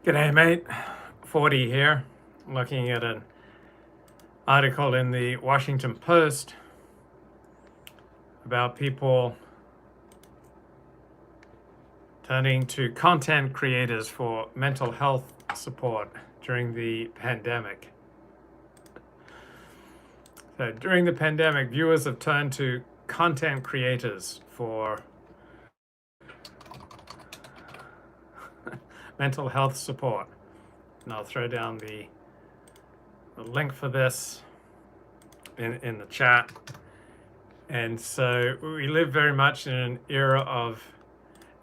G'day, mate. 40 here, looking at an article in the Washington Post about people turning to content creators for mental health support during the pandemic. So during the pandemic, viewers have turned to content creators for mental health support. And I'll throw down the link for this in the chat. And so we live very much in an era of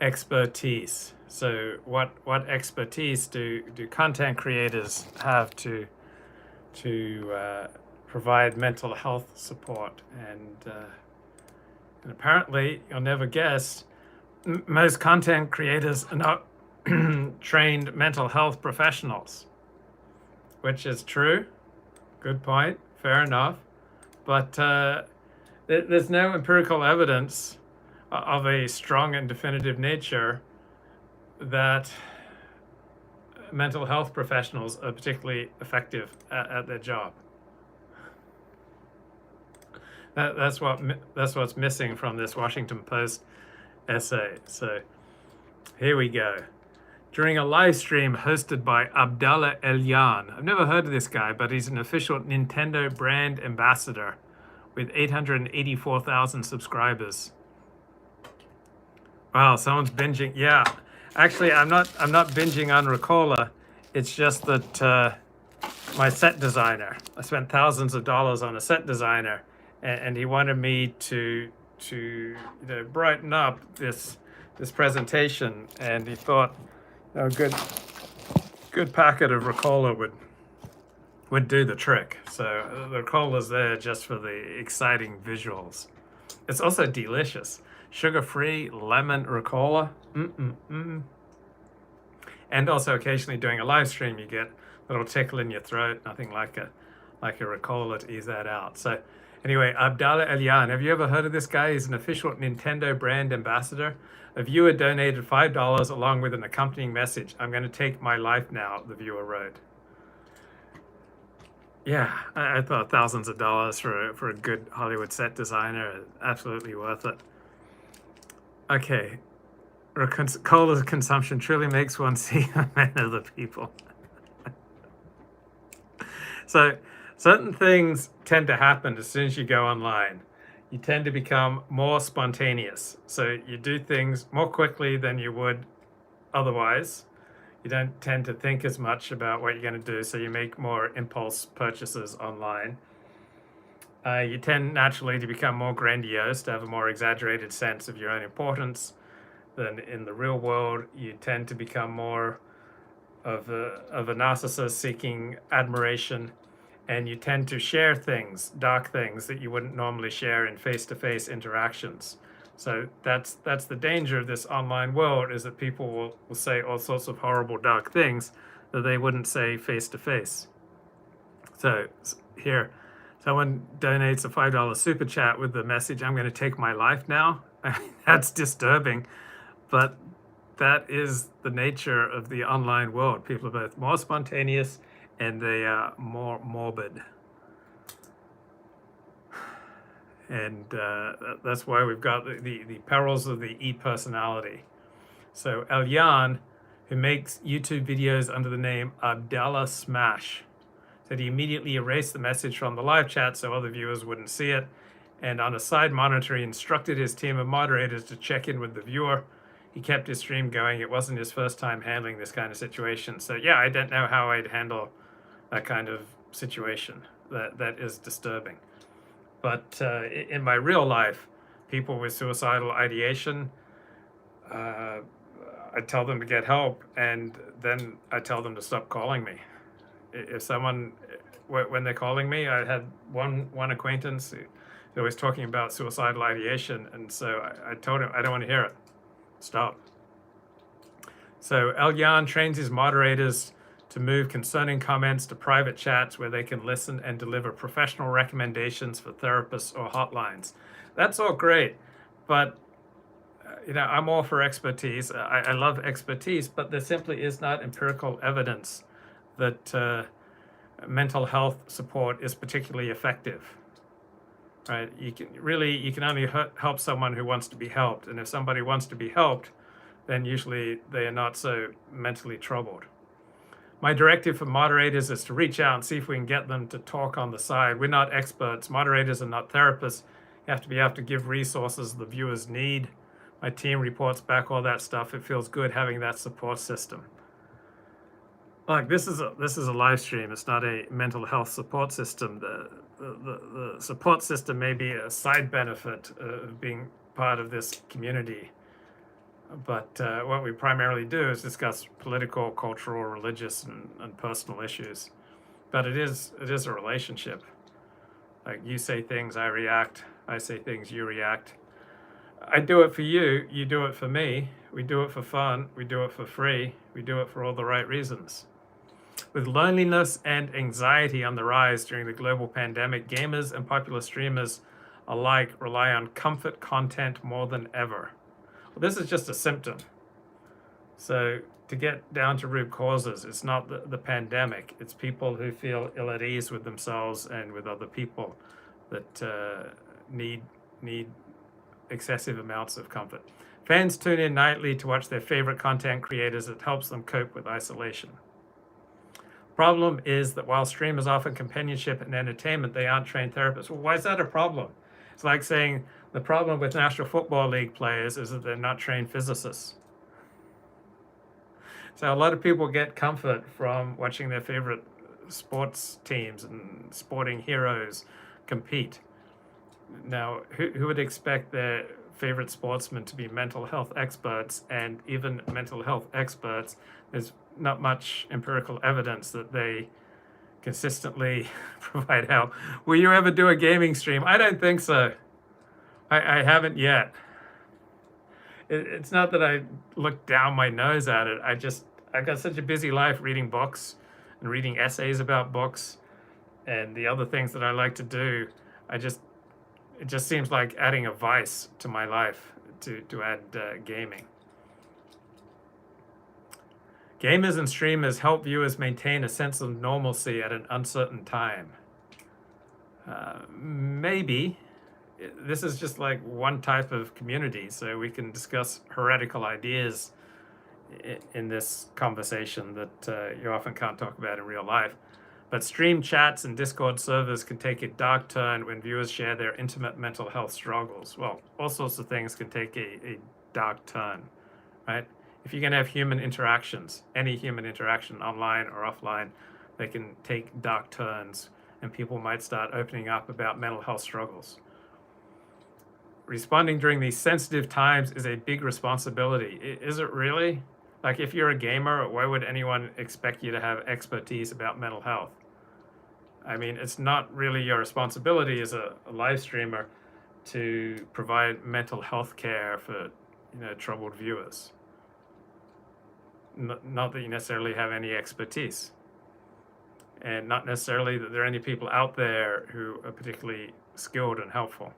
expertise. So what expertise do content creators have to provide mental health support? And apparently, you'll never guess, most content creators are not trained mental health professionals, which is true. Good point. Fair enough. But there's no empirical evidence of a strong and definitive nature that mental health professionals are particularly effective at their job. That's what's missing from this Washington Post essay. So here we go. During a live stream hosted by Abdallah Elyan. I've never heard of this guy, but he's an official Nintendo brand ambassador with 884,000 subscribers. Wow, someone's binging. Yeah, actually, I'm not binging on Ricola. It's just that my set designer. I spent thousands of dollars on a set designer, and he wanted me to brighten up this presentation, and he thought a good packet of Ricola would do the trick. So the Ricola's there just for the exciting visuals. It's also delicious. Sugar-free lemon Ricola. And also occasionally doing a live stream, you get a little tickle in your throat. Nothing like a Ricola to ease that out. So anyway, Abdallah Elyan, have you ever heard of this guy? He's an official Nintendo brand ambassador. A viewer donated $5 along with an accompanying message. I'm going to take my life now, the viewer wrote. Yeah, I thought thousands of dollars for a good Hollywood set designer, absolutely worth it. Okay, cola consumption truly makes one see many other people. So certain things tend to happen as soon as you go online. You tend to become more spontaneous. So you do things more quickly than you would otherwise. You don't tend to think as much about what you're going to do, so you make more impulse purchases online. You tend naturally to become more grandiose, to have a more exaggerated sense of your own importance than in the real world. You tend to become more of a narcissist seeking admiration, and you tend to share things, dark things, that you wouldn't normally share in face-to-face interactions. So that's the danger of this online world, is that people will say all sorts of horrible, dark things that they wouldn't say face-to-face. So here, someone donates a $5 super chat with the message, I'm going to take my life now. I mean, that's disturbing, but that is the nature of the online world. People are both more spontaneous and they are more morbid. And that's why we've got the perils of the e-personality. So Elyan, who makes YouTube videos under the name Abdallah Smash, said he immediately erased the message from the live chat so other viewers wouldn't see it. And on a side monitor, he instructed his team of moderators to check in with the viewer. He kept his stream going. It wasn't his first time handling this kind of situation. So yeah, I don't know how I'd handle that kind of situation. That is disturbing. But in my real life, people with suicidal ideation, I tell them to get help, and then I tell them to stop calling me. If someone, when they're calling me, I had one acquaintance who was talking about suicidal ideation, and so I told him, I don't want to hear it. Stop. So Elyan trains his moderators to move concerning comments to private chats where they can listen and deliver professional recommendations for therapists or hotlines. That's all great, but I'm all for expertise. I love expertise, but there simply is not empirical evidence that mental health support is particularly effective. Right? You can only help someone who wants to be helped, and if somebody wants to be helped, then usually they are not so mentally troubled. My directive for moderators is to reach out and see if we can get them to talk on the side. We're not experts. Moderators are not therapists. You have to be able to give resources the viewers need. My team reports back all that stuff. It feels good having that support system. Like this is a live stream. It's not a mental health support system. The support system may be a side benefit of being part of this community. But what we primarily do is discuss political, cultural, religious, and personal issues. But it is a relationship. Like you say things, I react. I say things, you react. I do it for you. You do it for me. We do it for fun. We do it for free. We do it for all the right reasons. With loneliness and anxiety on the rise during the global pandemic, gamers and popular streamers alike rely on comfort content more than ever. Well, this is just a symptom. So to get down to root causes, it's not the pandemic. It's people who feel ill at ease with themselves and with other people that need excessive amounts of comfort. Fans tune in nightly to watch their favorite content creators. It helps them cope with isolation. Problem is that while streamers offer companionship and entertainment, they aren't trained therapists. Well, why is that a problem? It's like saying the problem with National Football League players is that they're not trained physicists. So a lot of people get comfort from watching their favorite sports teams and sporting heroes compete. Now, who would expect their favorite sportsmen to be mental health experts? And even mental health experts, there's not much empirical evidence that they consistently provide help. Will you ever do a gaming stream? I don't think so. I haven't yet. It's not that I look down my nose at it. I've got such a busy life reading books and reading essays about books and the other things that I like to do. It just seems like adding a vice to my life to add gaming. Gamers and streamers help viewers maintain a sense of normalcy at an uncertain time. Maybe. This is just like one type of community, so we can discuss heretical ideas in this conversation that you often can't talk about in real life. But stream chats and Discord servers can take a dark turn when viewers share their intimate mental health struggles. Well, all sorts of things can take a dark turn, right? If you're going to have human interactions, any human interaction, online or offline, they can take dark turns, and people might start opening up about mental health struggles. Responding during these sensitive times is a big responsibility. Is it really? Like, if you're a gamer, why would anyone expect you to have expertise about mental health? I mean, it's not really your responsibility as a live streamer to provide mental health care for troubled viewers. Not that you necessarily have any expertise, and not necessarily that there are any people out there who are particularly skilled and helpful.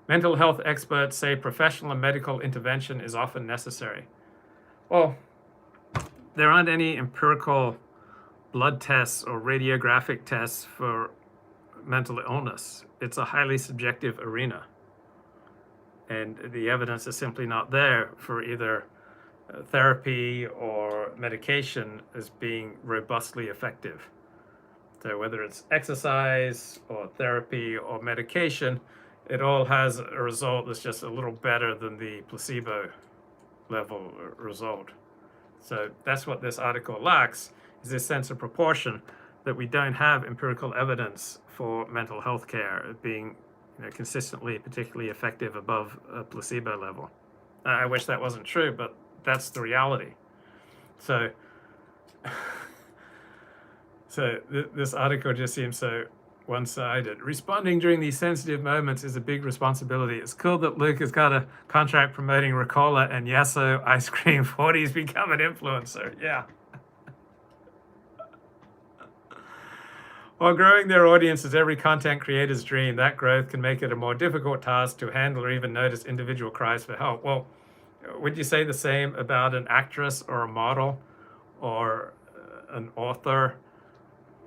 Mental health experts say professional and medical intervention is often necessary. Well, there aren't any empirical blood tests or radiographic tests for mental illness. It's a highly subjective arena, and the evidence is simply not there for either therapy or medication as being robustly effective. So whether it's exercise or therapy or medication, it all has a result that's just a little better than the placebo level result. So that's what this article lacks, is this sense of proportion, that we don't have empirical evidence for mental health care being consistently particularly effective above a placebo level. I wish that wasn't true, but that's the reality. So this article just seems so one-sided. Responding during these sensitive moments is a big responsibility. It's cool that Luke has got a contract promoting Ricola and Yasso ice cream. 40's become an influencer. Yeah. While growing their audience is every content creator's dream, that growth can make it a more difficult task to handle or even notice individual cries for help. Well, would you say the same about an actress or a model or an author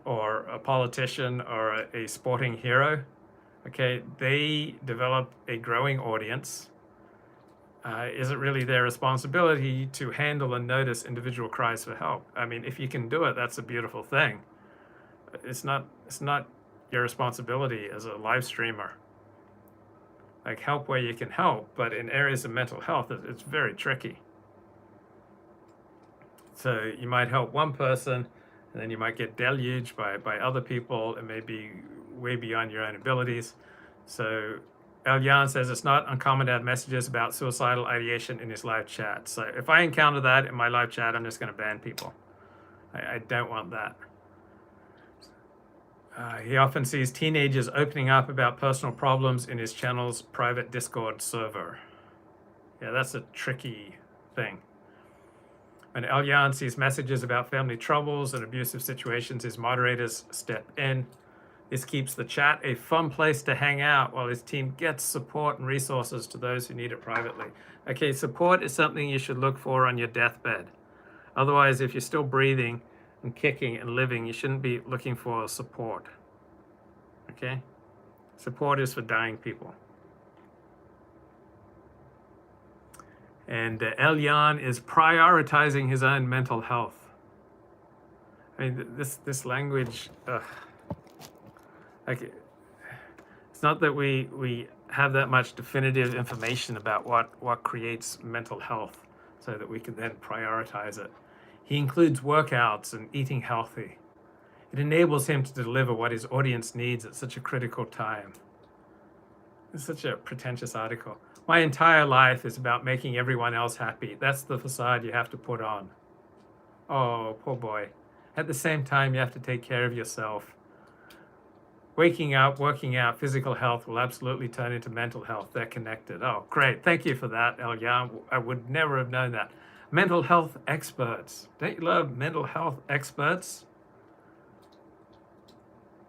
or a politician or a sporting hero? Okay, they develop a growing audience. Is it really their responsibility to handle and notice individual cries for help? I mean, if you can do it, that's a beautiful thing. It's not your responsibility as a live streamer. Like, help where you can help, but in areas of mental health, it's very tricky. So you might help one person, and then you might get deluged by other people, and maybe way beyond your own abilities. So Elian says it's not uncommon to have messages about suicidal ideation in his live chat. So if I encounter that in my live chat, I'm just going to ban people. I don't want that. He often sees teenagers opening up about personal problems in his channel's private Discord server. Yeah, that's a tricky thing. When Elian sees messages about family troubles and abusive situations, his moderators step in. This keeps the chat a fun place to hang out while his team gets support and resources to those who need it privately. Okay, support is something you should look for on your deathbed. Otherwise, if you're still breathing and kicking and living, you shouldn't be looking for support. Okay? Support is for dying people. And Elian is prioritizing his own mental health. I mean, this language, like, it's not that we have that much definitive information about what creates mental health so that we can then prioritize it. He includes workouts and eating healthy. It enables him to deliver what his audience needs at such a critical time. It's such a pretentious article. My entire life is about making everyone else happy. That's the facade you have to put on. Oh, poor boy. At the same time, you have to take care of yourself. Waking up, working out, physical health will absolutely turn into mental health. They're connected. Oh, great. Thank you for that, Elian. I would never have known that. Mental health experts. Don't you love mental health experts?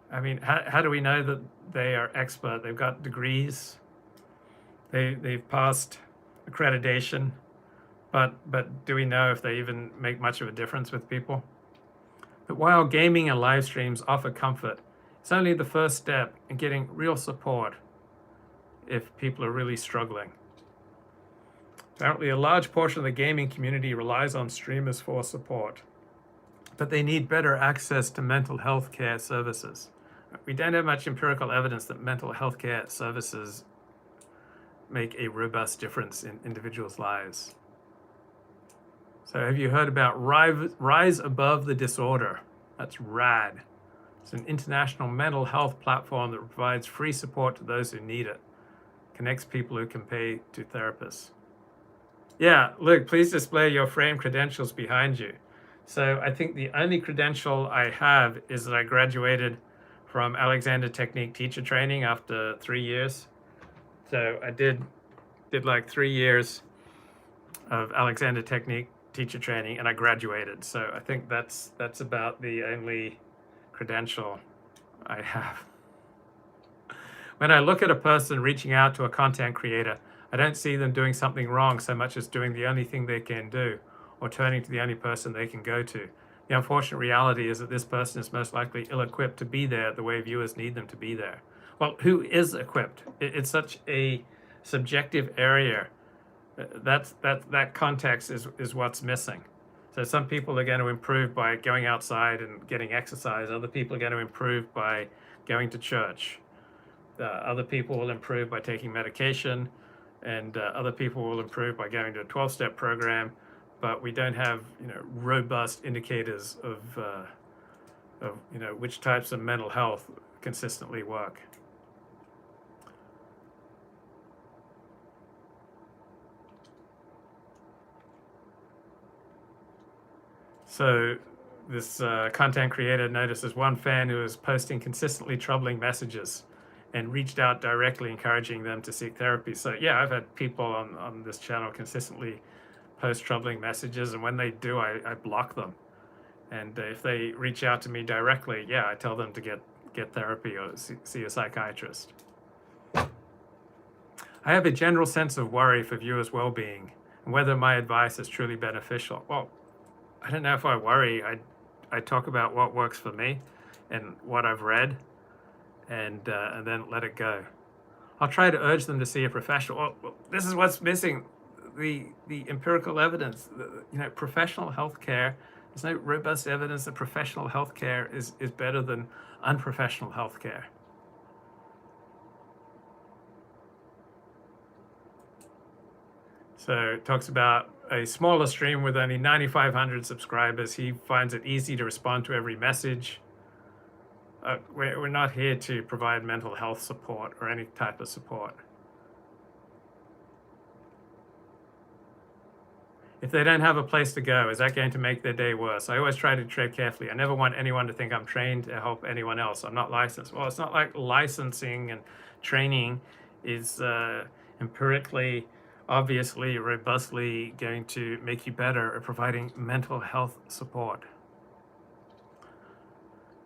I mean, how do we know that they are expert? They've got degrees. They've passed accreditation. But do we know if they even make much of a difference with people? But while gaming and live streams offer comfort, it's only the first step in getting real support if people are really struggling. Apparently, a large portion of the gaming community relies on streamers for support, but they need better access to mental health care services. We don't have much empirical evidence that mental health care services make a robust difference in individuals' lives. So have you heard about Rise Above the Disorder? That's rad. It's an international mental health platform that provides free support to those who need it. Connects people who can pay to therapists. Yeah, look, please display your framed credentials behind you. So I think the only credential I have is that I graduated from Alexander Technique teacher training after 3 years. So I did like 3 years of Alexander Technique teacher training, and I graduated. So I think that's about the only credential I have. When I look at a person reaching out to a content creator, I don't see them doing something wrong so much as doing the only thing they can do, or turning to the only person they can go to. The unfortunate reality is that this person is most likely ill-equipped to be there the way viewers need them to be there. Well, who is equipped? It's such a subjective area. That context is what's missing. So some people are going to improve by going outside and getting exercise. Other people are going to improve by going to church. Other people will improve by taking medication, and other people will improve by going to a 12-step program. But we don't have, robust indicators of which types of mental health consistently work. So this content creator notices one fan who is posting consistently troubling messages and reached out directly encouraging them to seek therapy. So yeah, I've had people on this channel consistently post troubling messages, and when they do, I block them. And if they reach out to me directly, yeah, I tell them to get therapy or see a psychiatrist. I have a general sense of worry for viewers' well-being. and whether my advice is truly beneficial. Well, I don't know if I worry. I talk about what works for me and what I've read, and then let it go. I'll try to urge them to see a professional. Well, this is what's missing: the empirical evidence. Professional healthcare. There's no robust evidence that professional healthcare is better than unprofessional healthcare. So it talks about a smaller stream with only 9,500 subscribers. He finds it easy to respond to every message. We're not here to provide mental health support or any type of support. If they don't have a place to go, is that going to make their day worse? I always try to tread carefully. I never want anyone to think I'm trained to help anyone else. I'm not licensed. Well, it's not like licensing and training is empirically, obviously, robustly going to make you better at providing mental health support.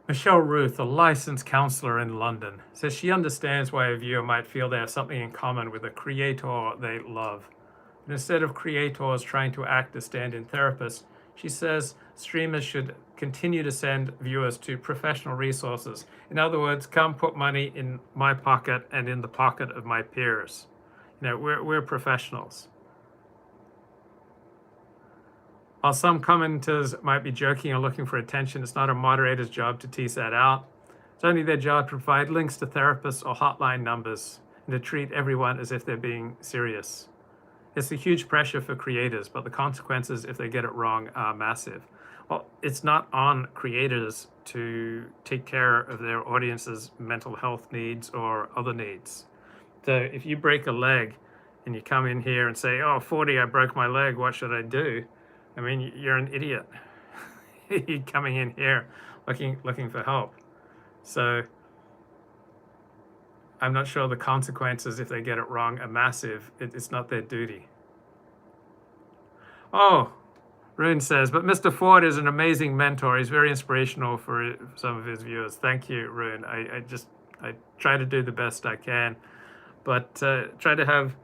Michelle Ruth, a licensed counselor in London, says she understands why a viewer might feel they have something in common with a creator they love. But instead of creators trying to act as stand-in therapists, she says streamers should continue to send viewers to professional resources. In other words, come put money in my pocket and in the pocket of my peers. We're professionals. While some commenters might be joking or looking for attention, it's not a moderator's job to tease that out. It's only their job to provide links to therapists or hotline numbers and to treat everyone as if they're being serious. It's a huge pressure for creators, but the consequences if they get it wrong are massive. Well, it's not on creators to take care of their audience's mental health needs or other needs. So if you break a leg and you come in here and say, oh, 40, I broke my leg, what should I do? I mean, you're an idiot. You're coming in here looking for help. So I'm not sure the consequences if they get it wrong are massive. It's not their duty. Oh, Rune says, but Mr. Ford is an amazing mentor. He's very inspirational for some of his viewers. Thank you, Rune. I try to do the best I can, but try to have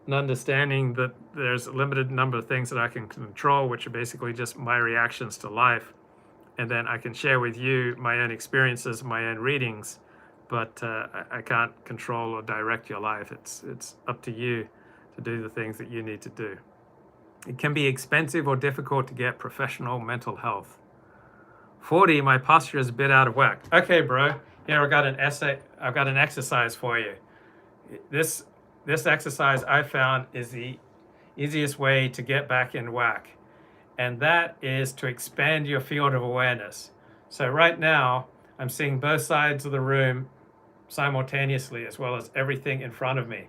an understanding that there's a limited number of things that I can control, which are basically just my reactions to life. And then I can share with you my own experiences, my own readings, but I can't control or direct your life. It's up to you to do the things that you need to do. It can be expensive or difficult to get professional mental health. 40, my posture is a bit out of whack. Okay, bro, here I've got an exercise for you. This exercise I found is the easiest way to get back in whack, and that is to expand your field of awareness. So right now, I'm seeing both sides of the room simultaneously, as well as everything in front of me.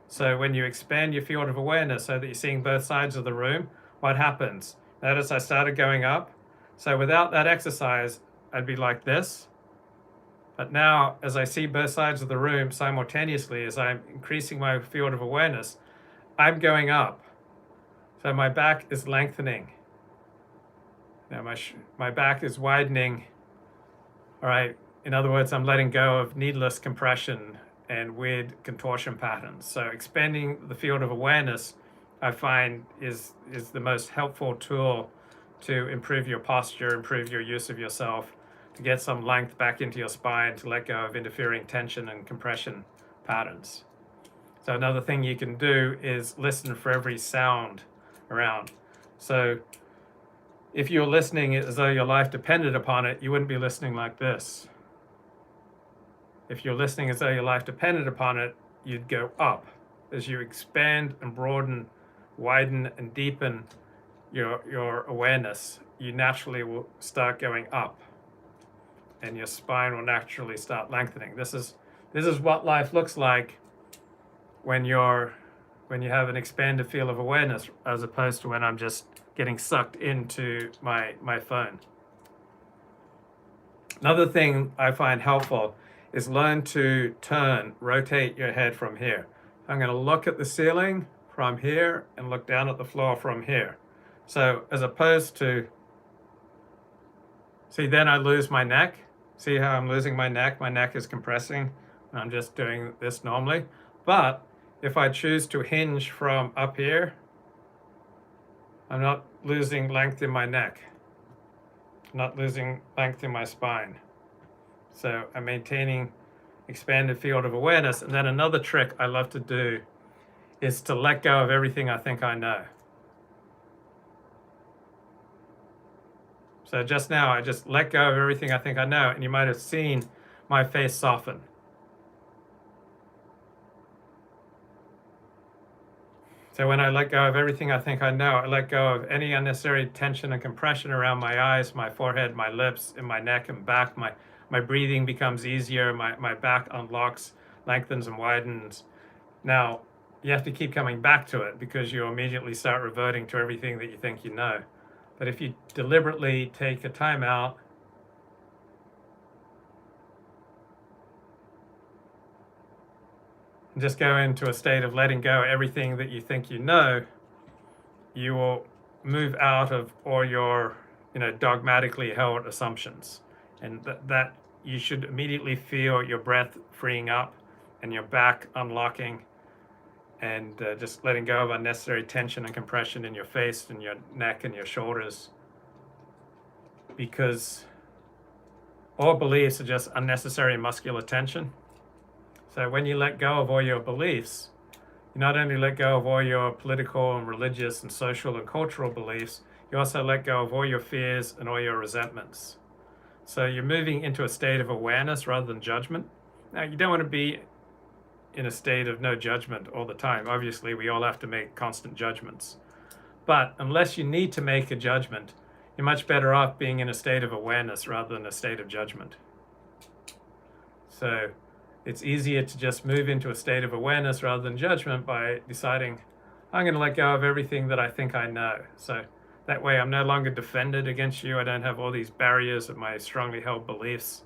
So when you expand your field of awareness so that you're seeing both sides of the room, what happens? Notice I started going up. So without that exercise, I'd be like this. But now, as I see both sides of the room simultaneously, as I'm increasing my field of awareness, I'm going up. So my back is lengthening. Now my back is widening. All right. In other words, I'm letting go of needless compression and weird contortion patterns. So expanding the field of awareness, I find, is the most helpful tool to improve your posture, improve your use of yourself, to get some length back into your spine, to let go of interfering tension and compression patterns. So another thing you can do is listen for every sound around. So if you're listening as though your life depended upon it, you wouldn't be listening like this. If you're listening as though your life depended upon it, you'd go up. As you expand and broaden, widen and deepen your awareness, you naturally will start going up, and your spine will naturally start lengthening. This is what life looks like when you have an expanded field of awareness, as opposed to when I'm just getting sucked into my phone. Another thing I find helpful is learn to rotate your head from here. I'm going to look at the ceiling from here and look down at the floor from here. So as opposed to, see, then I lose my neck. See how I'm losing my neck? My neck is compressing. I'm just doing this normally. But if I choose to hinge from up here, I'm not losing length in my neck. I'm not losing length in my spine. So I'm maintaining expanded field of awareness. And then another trick I love to do is to let go of everything I think I know. So just now, I just let go of everything I think I know, and you might have seen my face soften. So when I let go of everything I think I know, I let go of any unnecessary tension and compression around my eyes, my forehead, my lips, and my neck and back. My breathing becomes easier, my back unlocks, lengthens and widens. Now, you have to keep coming back to it because you immediately start reverting to everything that you think you know. But if you deliberately take a time out and just go into a state of letting go of everything that you think you know, you will move out of all your dogmatically held assumptions. And that you should immediately feel your breath freeing up and your back unlocking, and just letting go of unnecessary tension and compression in your face and your neck and your shoulders, because all beliefs are just unnecessary muscular tension. So when you let go of all your beliefs, you not only let go of all your political and religious and social and cultural beliefs, you also let go of all your fears and all your resentments. So you're moving into a state of awareness rather than judgment. Now, you don't want to be in a state of no judgment all the time. Obviously, we all have to make constant judgments. But unless you need to make a judgment, you're much better off being in a state of awareness rather than a state of judgment. So it's easier to just move into a state of awareness rather than judgment by deciding, I'm going to let go of everything that I think I know. So that way I'm no longer defended against you. I don't have all these barriers of my strongly held beliefs,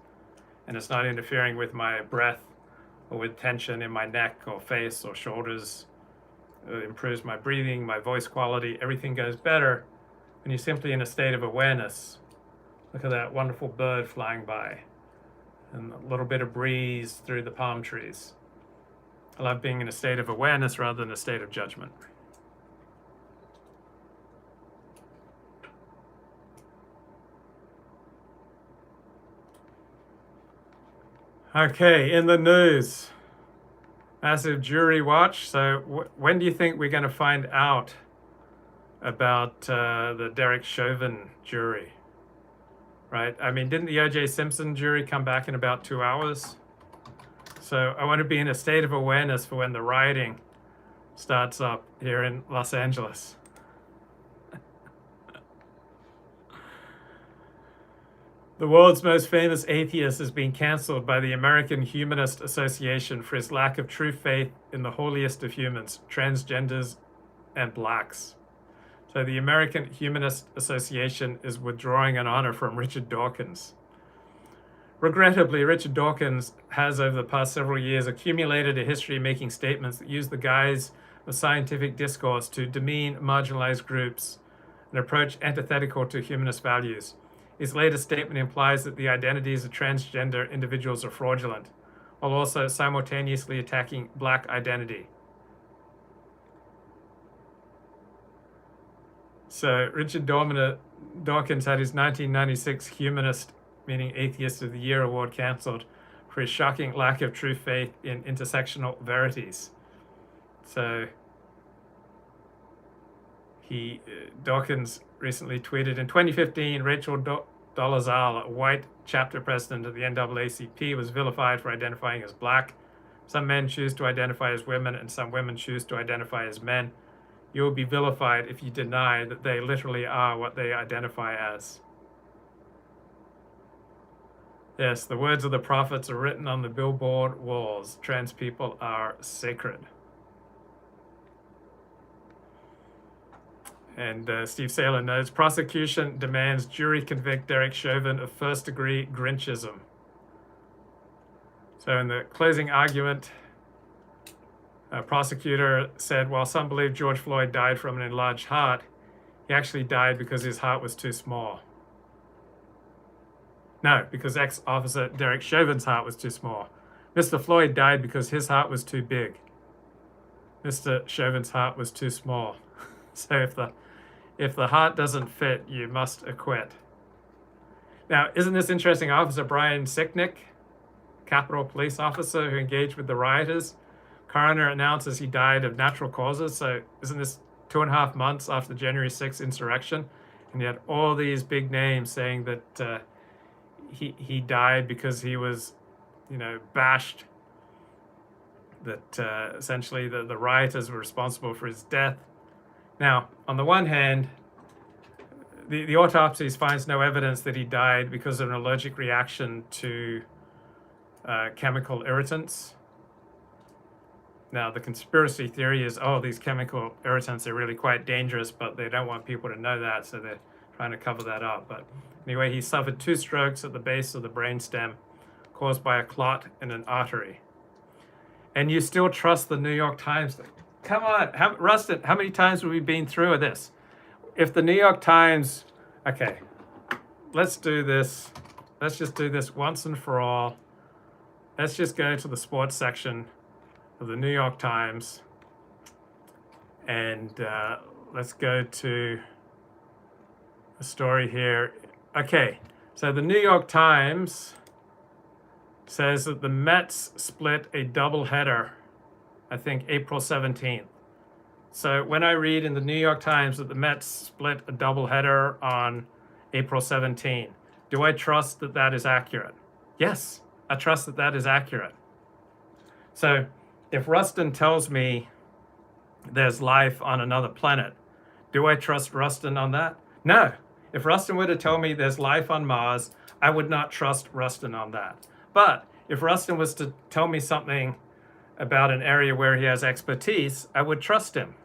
and it's not interfering with my breath or with tension in my neck or face or shoulders. It improves my breathing, my voice quality. Everything goes better when you're simply in a state of awareness. Look at that wonderful bird flying by, and a little bit of breeze through the palm trees. I love being in a state of awareness rather than a state of judgment. Okay, in the news, massive jury watch. So when do you think we're going to find out about the Derek Chauvin jury? Right? I mean, didn't the O.J. Simpson jury come back in about 2 hours? So I want to be in a state of awareness for when the rioting starts up here in Los Angeles. The world's most famous atheist has been cancelled by the American Humanist Association for his lack of true faith in the holiest of humans, transgenders and blacks. So the American Humanist Association is withdrawing an honor from Richard Dawkins. Regrettably, Richard Dawkins has, over the past several years, accumulated a history of making statements that use the guise of scientific discourse to demean marginalized groups, an approach antithetical to humanist values. His latest statement implies that the identities of transgender individuals are fraudulent, while also simultaneously attacking black identity. So Richard Dawkins had his 1996 Humanist, meaning Atheist of the Year award cancelled for his shocking lack of true faith in intersectional verities. So Dawkins recently tweeted, in 2015, Rachel Dolezal, a white chapter president of the NAACP, was vilified for identifying as black. Some men choose to identify as women, and some women choose to identify as men. You will be vilified if you deny that they literally are what they identify as. Yes, the words of the prophets are written on the billboard walls. Trans people are sacred. And Steve Saylor notes, prosecution demands jury convict Derek Chauvin of first-degree Grinchism. So in the closing argument, a prosecutor said, while some believe George Floyd died from an enlarged heart, he actually died because his heart was too small. No, because ex-officer Derek Chauvin's heart was too small. Mr. Floyd died because his heart was too big. Mr. Chauvin's heart was too small. So If the heart doesn't fit, you must acquit. Now, isn't this interesting? Officer Brian Sicknick, Capitol Police officer who engaged with the rioters, coroner announces he died of natural causes. So isn't this 2.5 months after the January 6th insurrection? And you had all these big names saying that he died because he was, bashed, that essentially the rioters were responsible for his death. Now, on the one hand, the autopsies finds no evidence that he died because of an allergic reaction to chemical irritants. Now, the conspiracy theory is, these chemical irritants are really quite dangerous, but they don't want people to know that, so they're trying to cover that up. But anyway, he suffered 2 strokes at the base of the brainstem caused by a clot in an artery. And you still trust the New York Times? Come on, Rustin, how many times have we been through this? If the New York Times, okay, let's do this. Let's just do this once and for all. Let's just go to the sports section of the New York Times, and let's go to a story here. Okay, so the New York Times says that the Mets split a doubleheader, I think April 17th. So when I read in the New York Times that the Mets split a doubleheader on April 17th, do I trust that that is accurate? Yes, I trust that that is accurate. So if Rustin tells me there's life on another planet, do I trust Rustin on that? No. If Rustin were to tell me there's life on Mars, I would not trust Rustin on that. But if Rustin was to tell me something about an area where he has expertise, I would trust him.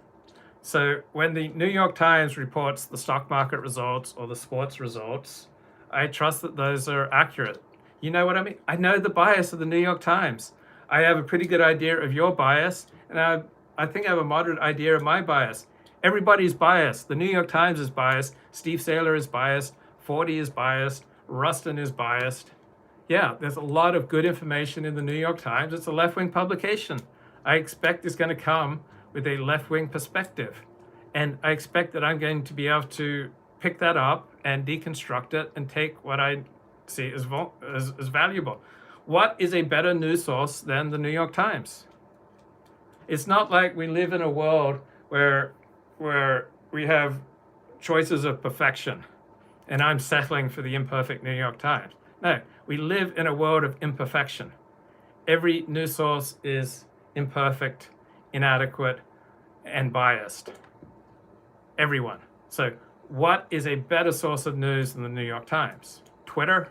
So when the New York Times reports the stock market results or the sports results, I trust that those are accurate. You know what I mean? I know the bias of the New York Times. I have a pretty good idea of your bias, and I think I have a moderate idea of my bias. Everybody's biased. The New York Times is biased. Steve Saylor is biased. 40 is biased. Rustin is biased. Yeah, there's a lot of good information in the New York Times. It's a left-wing publication. I expect it's going to come with a left-wing perspective. And I expect that I'm going to be able to pick that up and deconstruct it and take what I see as valuable. What is a better news source than the New York Times? It's not like we live in a world where we have choices of perfection and I'm settling for the imperfect New York Times. No, we live in a world of imperfection. Every news source is imperfect, inadequate, and biased. Everyone. So what is a better source of news than the New York Times? Twitter?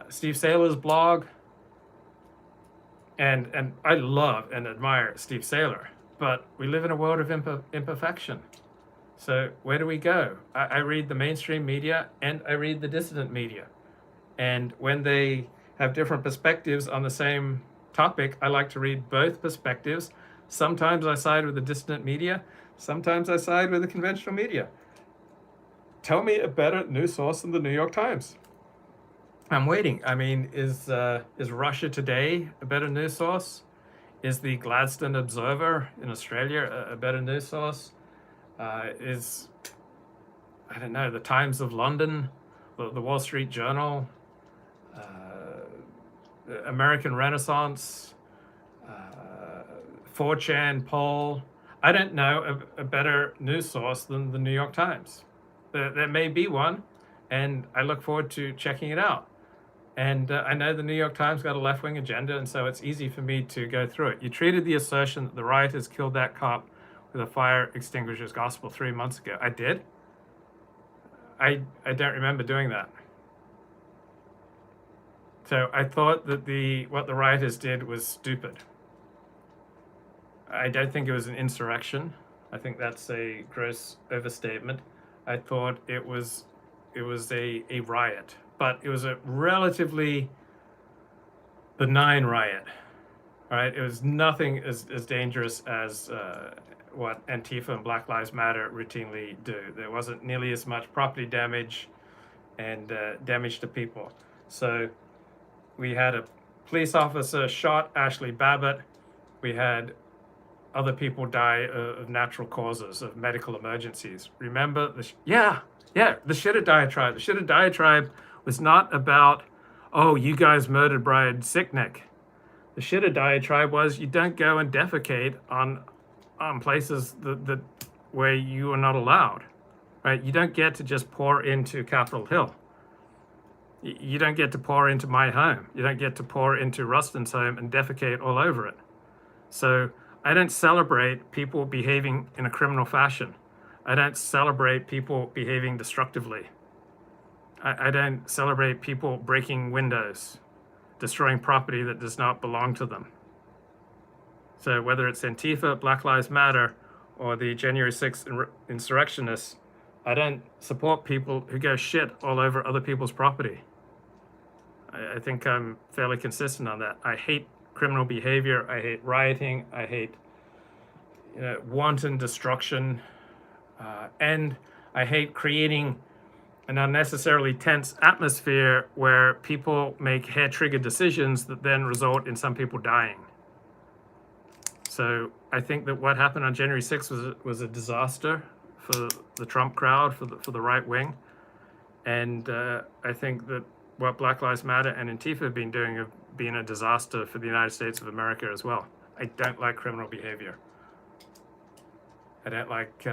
Steve Saylor's blog? And I love and admire Steve Saylor, but we live in a world of imperfection. So where do we go? I read the mainstream media and I read the dissident media. And when they have different perspectives on the same topic, I like to read both perspectives. Sometimes I side with the dissident media. Sometimes I side with the conventional media. Tell me a better news source than the New York Times. I'm waiting. I mean, is Russia Today a better news source? Is the Gladstone Observer in Australia a better news source? Is, I don't know, the Times of London, the Wall Street Journal, American Renaissance, 4chan poll. I don't know a better news source than the New York Times. There may be one, and I look forward to checking it out. And I know the New York Times got a left-wing agenda, and so it's easy for me to go through it. You treated the assertion that the rioters killed that cop with a fire extinguisher's gospel 3 months ago. I did? I don't remember doing that. So I thought that what the rioters did was stupid. I don't think it was an insurrection. I think that's a gross overstatement. I thought it was a riot, but it was a relatively benign riot. All right, it was nothing as dangerous as what Antifa and Black Lives Matter routinely do. There wasn't nearly as much property damage and damage to people. So we had a police officer shot Ashley Babbitt. We had other people die of natural causes, of medical emergencies. Remember the the shitter diatribe. The shitter diatribe was not about, oh, you guys murdered Brian Sicknick. The shitter diatribe was, you don't go and defecate on places that where you are not allowed, right? You don't get to just pour into Capitol Hill. You don't get to pour into my home. You don't get to pour into Rustin's home and defecate all over it. So I don't celebrate people behaving in a criminal fashion. I don't celebrate people behaving destructively. I don't celebrate people breaking windows, destroying property that does not belong to them. So whether it's Antifa, Black Lives Matter, or the January 6th insurrectionists, I don't support people who go shit all over other people's property. I think I'm fairly consistent on that. I hate criminal behavior. I hate rioting. I hate wanton destruction. And I hate creating an unnecessarily tense atmosphere where people make hair-triggered decisions that then result in some people dying. So I think that what happened on January 6th was a disaster for the Trump crowd, for the right wing. And I think that what Black Lives Matter and Antifa have been doing have been a disaster for the United States of America as well. I don't like criminal behavior. I don't like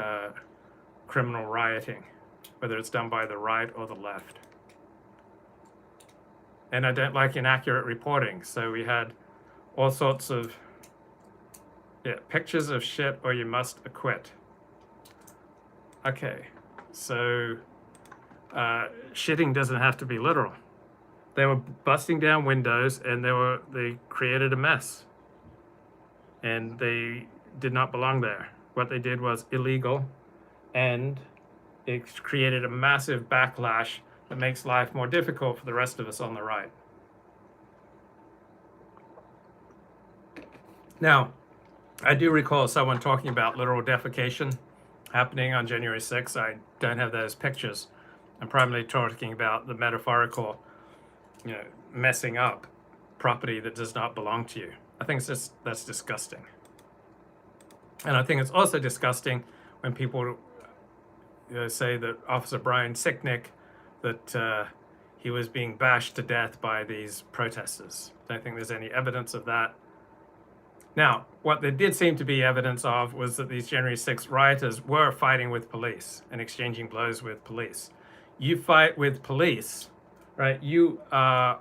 criminal rioting, whether it's done by the right or the left. And I don't like inaccurate reporting. So we had all sorts of pictures of shit or you must acquit. Okay, so shitting doesn't have to be literal. They were busting down windows and they created a mess. And they did not belong there. What they did was illegal, and it created a massive backlash that makes life more difficult for the rest of us on the right. Now, I do recall someone talking about literal defecation happening on January 6th. I don't have those pictures. I'm primarily talking about the metaphorical, messing up property that does not belong to you. I think that's disgusting. And I think it's also disgusting when people say that Officer Brian Sicknick, that he was being bashed to death by these protesters. I don't think there's any evidence of that. Now, what there did seem to be evidence of was that these January 6th rioters were fighting with police and exchanging blows with police. You fight with police, right? You are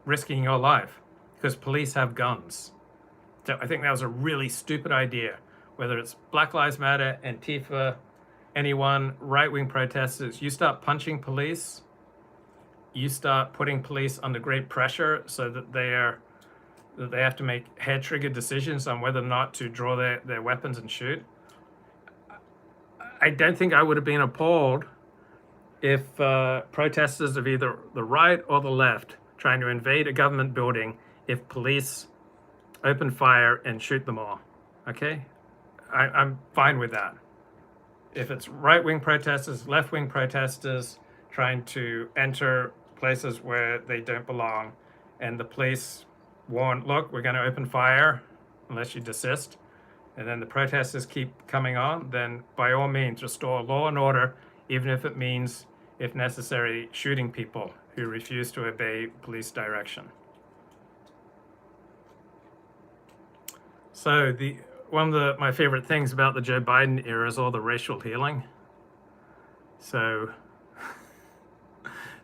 risking your life because police have guns. So I think that was a really stupid idea. Whether it's Black Lives Matter, Antifa, anyone, right-wing protesters, you start punching police, you start putting police under great pressure so that they have to make hair-triggered decisions on whether or not to draw their weapons and shoot. I don't think I would have been appalled if protesters of either the right or the left trying to invade a government building, if police open fire and shoot them all. Okay? I'm fine with that. If it's right-wing protesters, left-wing protesters trying to enter places where they don't belong, and the police warn, look, we're going to open fire unless you desist, and then the protesters keep coming on, then by all means restore law and order, even if it means, if necessary, shooting people who refuse to obey police direction. So one of my favorite things about the Joe Biden era is all the racial healing. So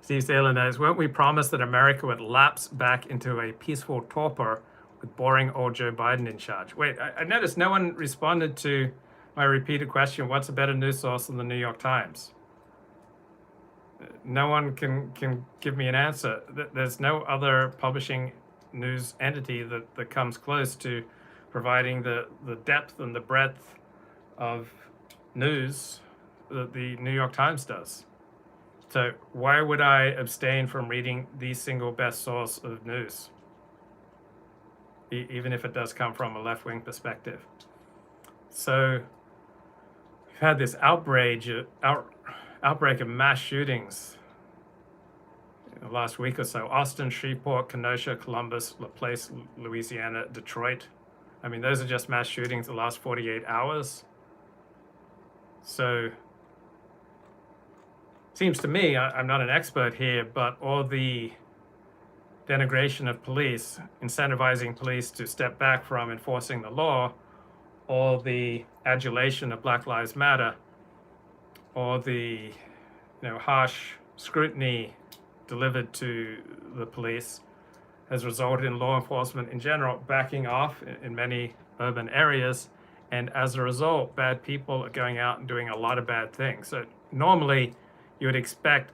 Steve Saylor knows, weren't we promised that America would lapse back into a peaceful torpor with boring old Joe Biden in charge? Wait, I noticed no one responded to my repeated question, what's a better news source than the New York Times? No one can give me an answer. There's no other publishing news entity that comes close to providing the depth and the breadth of news that the New York Times does. So why would I abstain from reading the single best source of news, even if it does come from a left-wing perspective? So we've had this outbreak of mass shootings in the last week or so. Austin, Shreveport, Kenosha, Columbus, LaPlace, Louisiana, Detroit. I mean, those are just mass shootings the last 48 hours. So, seems to me, I'm not an expert here, but all the denigration of police, incentivizing police to step back from enforcing the law, all the adulation of Black Lives Matter, all the harsh scrutiny delivered to the police has resulted in law enforcement in general backing off in many urban areas. And as a result, bad people are going out and doing a lot of bad things. So normally you would expect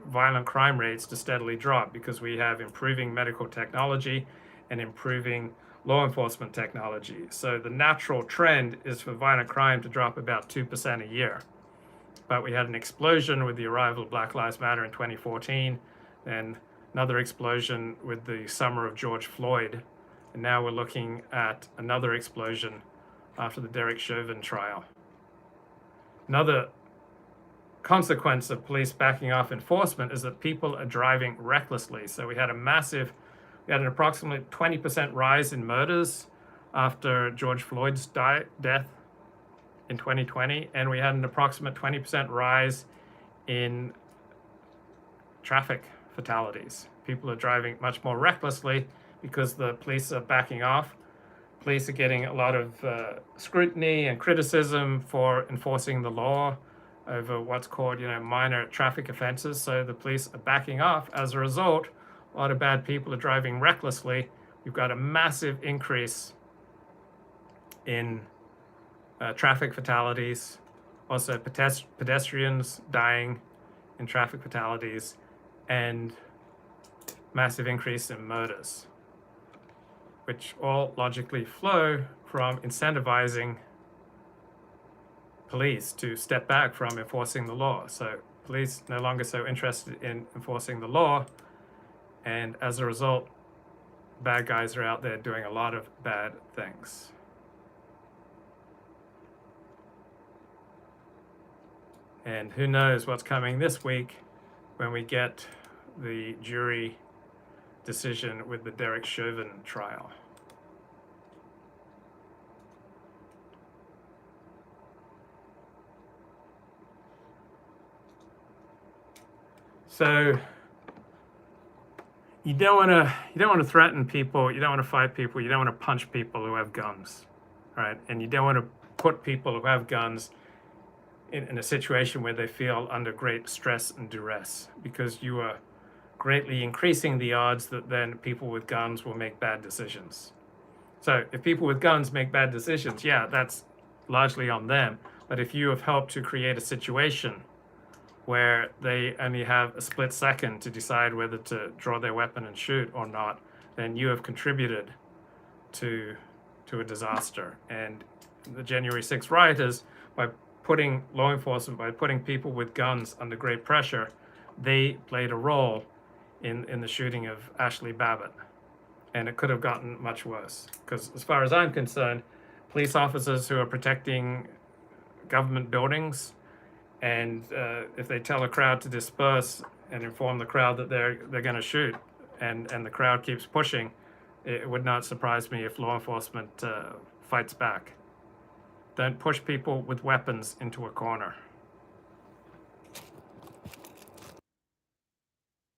violent crime rates to steadily drop because we have improving medical technology and improving law enforcement technology. So the natural trend is for violent crime to drop about 2% a year. But we had an explosion with the arrival of Black Lives Matter in 2014, and another explosion with the summer of George Floyd. And now we're looking at another explosion after the Derek Chauvin trial. Another consequence of police backing off enforcement is that people are driving recklessly. So we had an approximately 20% rise in murders after George Floyd's death in 2020, and we had an approximate 20% rise in traffic fatalities. People are driving much more recklessly because the police are backing off. Police are getting a lot of scrutiny and criticism for enforcing the law over what's called, minor traffic offenses. So the police are backing off. As a result, a lot of bad people are driving recklessly. We've got a massive increase in traffic fatalities, also pedestrians dying in traffic fatalities, and massive increase in murders, which all logically flow from incentivizing police to step back from enforcing the law. So police no longer so interested in enforcing the law, and as a result, bad guys are out there doing a lot of bad things. And who knows what's coming this week when we get the jury decision with the Derek Chauvin trial. So you don't want to threaten people, you don't want to fight people, you don't want to punch people who have guns, right? And you don't want to put people who have guns in a situation where they feel under great stress and duress, because you are greatly increasing the odds that then people with guns will make bad decisions. So if people with guns make bad decisions, yeah, that's largely on them. But if you have helped to create a situation where they only have a split second to decide whether to draw their weapon and shoot or not, then you have contributed to a disaster. And the January 6th rioters, by putting law enforcement, by putting people with guns under great pressure, they played a role in the shooting of Ashley Babbitt. And it could have gotten much worse. Because as far as I'm concerned, police officers who are protecting government buildings, and if they tell a crowd to disperse and inform the crowd that they're going to shoot, and the crowd keeps pushing, it would not surprise me if law enforcement fights back. Don't push people with weapons into a corner.